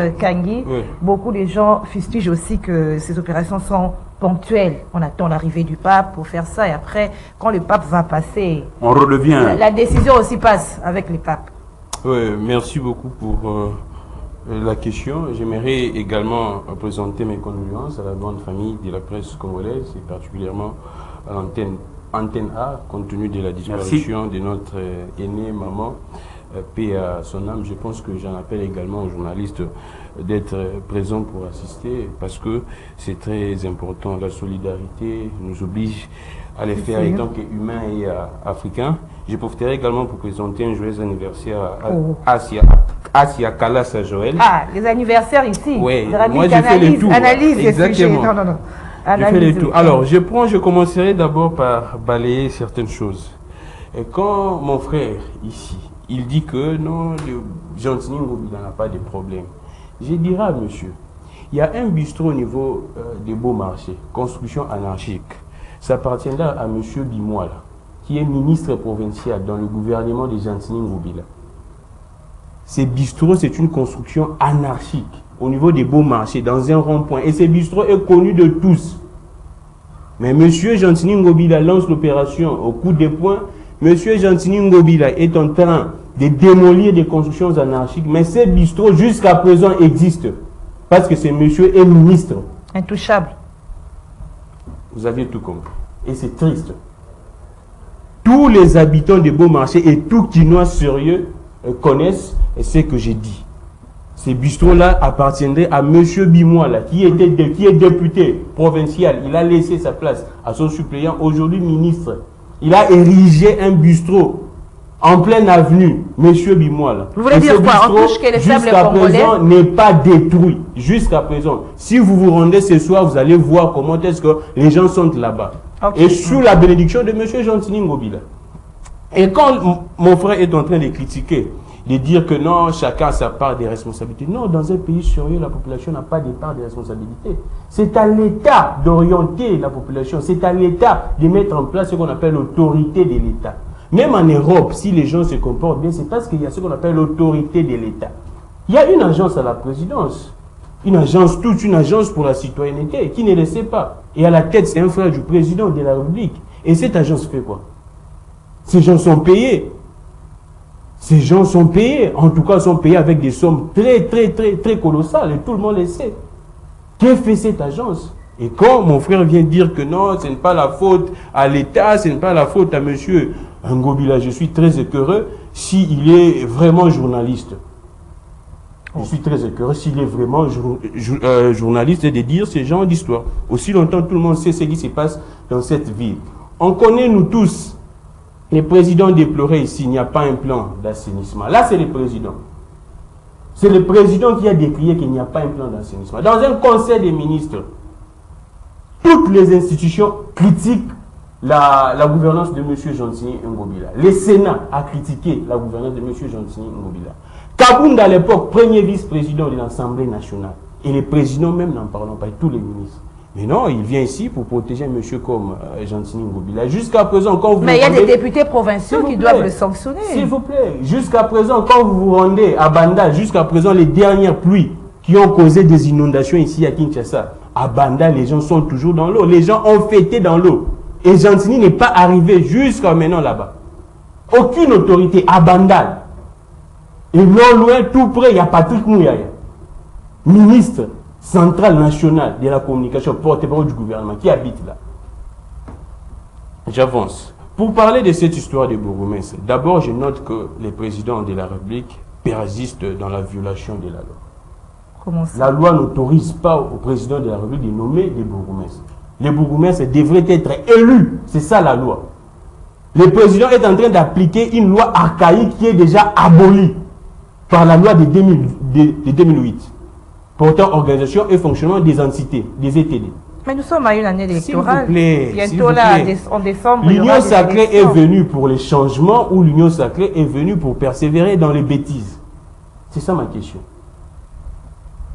Kangui, oui. Beaucoup de gens fustigent aussi que ces opérations sont ponctuelles. On attend l'arrivée du pape pour faire ça et après, quand le pape va passer, on redevient. La décision aussi passe avec le pape. Oui, merci beaucoup pour la question. J'aimerais également présenter mes condoléances à la grande famille de la presse congolaise et particulièrement à l'antenne A, compte tenu de la disparition de notre aînée maman. Paix à son âme. Je pense que j'en appelle également aux journalistes d'être présents pour assister parce que c'est très important. La solidarité nous oblige à les faire étant qu'humains et africains. Je profiterai également pour présenter un joyeux anniversaire à Asia Kalas à Joël. Ah, les anniversaires ici. Oui, moi j'ai fait le tour. Analyse exactement. Non. J'ai fait le tour. Alors, je commencerai d'abord par balayer certaines choses. Et quand mon frère ici, il dit que non, le Jean-Tini Ngobila n'a pas de problème. Je dirais à monsieur, il y a un bistrot au niveau des beaux marchés, construction anarchique. Ça appartiendra à monsieur Bimoala, qui est ministre provincial dans le gouvernement de Jean-Tini Ngobila. Ces bistrots, c'est une construction anarchique au niveau des beaux marchés, dans un rond-point. Et ce bistrot est connu de tous. Mais monsieur Jean-Tini Ngobila lance l'opération au coup de poing. Monsieur Jean-Tini Ngobila est en train de démolir des constructions anarchiques, mais ces bistrots jusqu'à présent existent parce que ce monsieur est ministre. Intouchable. Vous avez tout compris. Et c'est triste. Tous les habitants des beaux marchés et tout Quinois sérieux connaissent ce que j'ai dit. Ces bistrots-là appartiendraient à monsieur Bimoala, qui est député provincial. Il a laissé sa place à son suppléant, aujourd'hui ministre. Il a érigé un bistrot en pleine avenue, monsieur Bimoala. Vous voulez dire quoi? En touche que les sables congolais jusqu'à présent n'est pas détruit. Jusqu'à présent. Si vous vous rendez ce soir, vous allez voir comment est-ce que les gens sont là-bas. Okay. Et sous la bénédiction de monsieur Jean-Tini Ngobila. Et quand mon frère est en train de critiquer, de dire que non, chacun a sa part des responsabilités. Non, dans un pays sérieux, la population n'a pas de part de responsabilité. C'est à l'État d'orienter la population. C'est à l'État de mettre en place ce qu'on appelle l'autorité de l'État. Même en Europe, si les gens se comportent bien, c'est parce qu'il y a ce qu'on appelle l'autorité de l'État. Il y a une agence à la présidence. Une agence pour la citoyenneté, qui ne le sait pas. Et à la tête, c'est un frère du président de la République. Et cette agence fait quoi? Ces gens sont payés. Ces gens sont payés, en tout cas sont payés avec des sommes très colossales, et tout le monde le sait. Que fait cette agence? Et quand mon frère vient dire que non, ce n'est pas la faute à l'État, ce n'est pas la faute à monsieur Ngobila, je suis très écœureux s'il est vraiment journaliste. Je suis très écœureux s'il est vraiment journaliste de dire ce genre d'histoire. Aussi longtemps, tout le monde sait ce qui se passe dans cette ville. On connaît, nous tous, les présidents déploraient ici, il n'y a pas un plan d'assainissement. Là, c'est le président. C'est le président qui a décrié qu'il n'y a pas un plan d'assainissement. Dans un conseil des ministres, toutes les institutions critiquent la gouvernance de M. Jean-Tini Ngobila. Le Sénat a critiqué la gouvernance de M. Jean-Tini Ngobila. Kabounda, à l'époque, premier vice-président de l'Assemblée nationale. Et les présidents même n'en parlent pas, tous les ministres. Mais non, il vient ici pour protéger un monsieur comme Jean-Tini Ngobila. Jusqu'à présent, quand vous... Mais il y a des députés provinciaux qui doivent le sanctionner. S'il vous plaît, jusqu'à présent, quand vous vous rendez à Banda, jusqu'à présent, les dernières pluies qui ont causé des inondations ici à Kinshasa, à Banda, les gens sont toujours dans l'eau. Les gens ont fêté dans l'eau. Et Jean-Tini n'est pas arrivé jusqu'à maintenant là-bas. Aucune autorité à Banda. Et non loin, tout près, il y a Patrick Mouyaya, ministre central national de la communication, porte-parole du gouvernement, qui habite là. J'avance. Pour parler de cette histoire de bourgmestre, d'abord, je note que les présidents de la République persistent dans la violation de la loi. Comment ça? La loi n'autorise pas au président de la République de nommer des bourgmestres. Les bourgmestres devraient être élus. C'est ça la loi. Le président est en train d'appliquer une loi archaïque qui est déjà abolie par la loi de 2008. Portant organisation et fonctionnement des entités, des ETD. Mais nous sommes à une année électorale. Bientôt là, en décembre. L'Union sacrée est venue pour les changements ou l'Union sacrée est venue pour persévérer dans les bêtises? C'est ça ma question.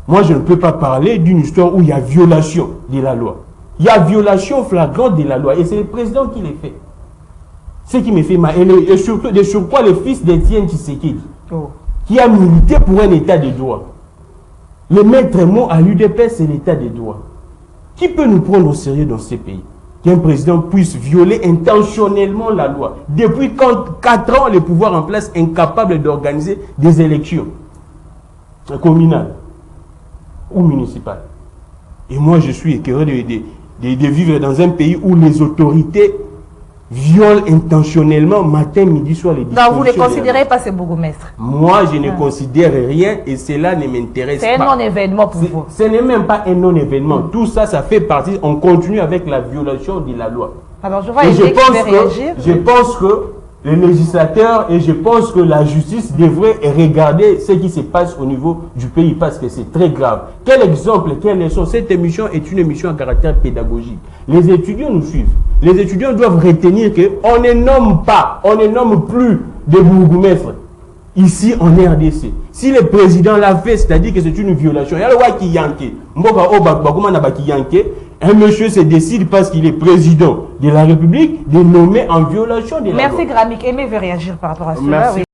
Moi, je ne peux pas parler d'une histoire où il y a violation de la loi. Il y a violation flagrante de la loi. Et c'est le président qui les fait. Ce qui me fait mal. Et surtout, de surcroît, le fils d'Étienne Tshisekedi, qui a milité pour un état de droit. Le maître mot à l'UDPS, c'est l'état des droits. Qui peut nous prendre au sérieux dans ces pays? Qu'un président puisse violer intentionnellement la loi. Depuis 4 ans, le pouvoir en place incapable d'organiser des élections communales ou municipales. Et moi, je suis écœuré de vivre dans un pays où les autorités violent intentionnellement matin, midi, soir les dispositions. Donc vous ne considérez pas ce bourgmestre? Moi, je ne considère rien et cela ne m'intéresse pas. C'est un non-événement pour vous. Ce n'est même pas un non-événement. Tout ça, ça fait partie. On continue avec la violation de la loi. Alors je vois je pense que les législateurs et je pense que la justice devrait regarder ce qui se passe au niveau du pays parce que c'est très grave. Quel exemple, quelle leçon? Cette émission est une émission à caractère pédagogique. Les étudiants nous suivent. Les étudiants doivent retenir qu'on ne nomme pas, on ne nomme plus de bourgmestres ici en RDC. Si le président l'a fait, c'est-à-dire que c'est une violation. Il y a le roi qui yanke. Un monsieur se décide parce qu'il est président de la République de nommer en violation de la loi. Merci Gramik. Aimé veut réagir par rapport à cela. Merci. Oui.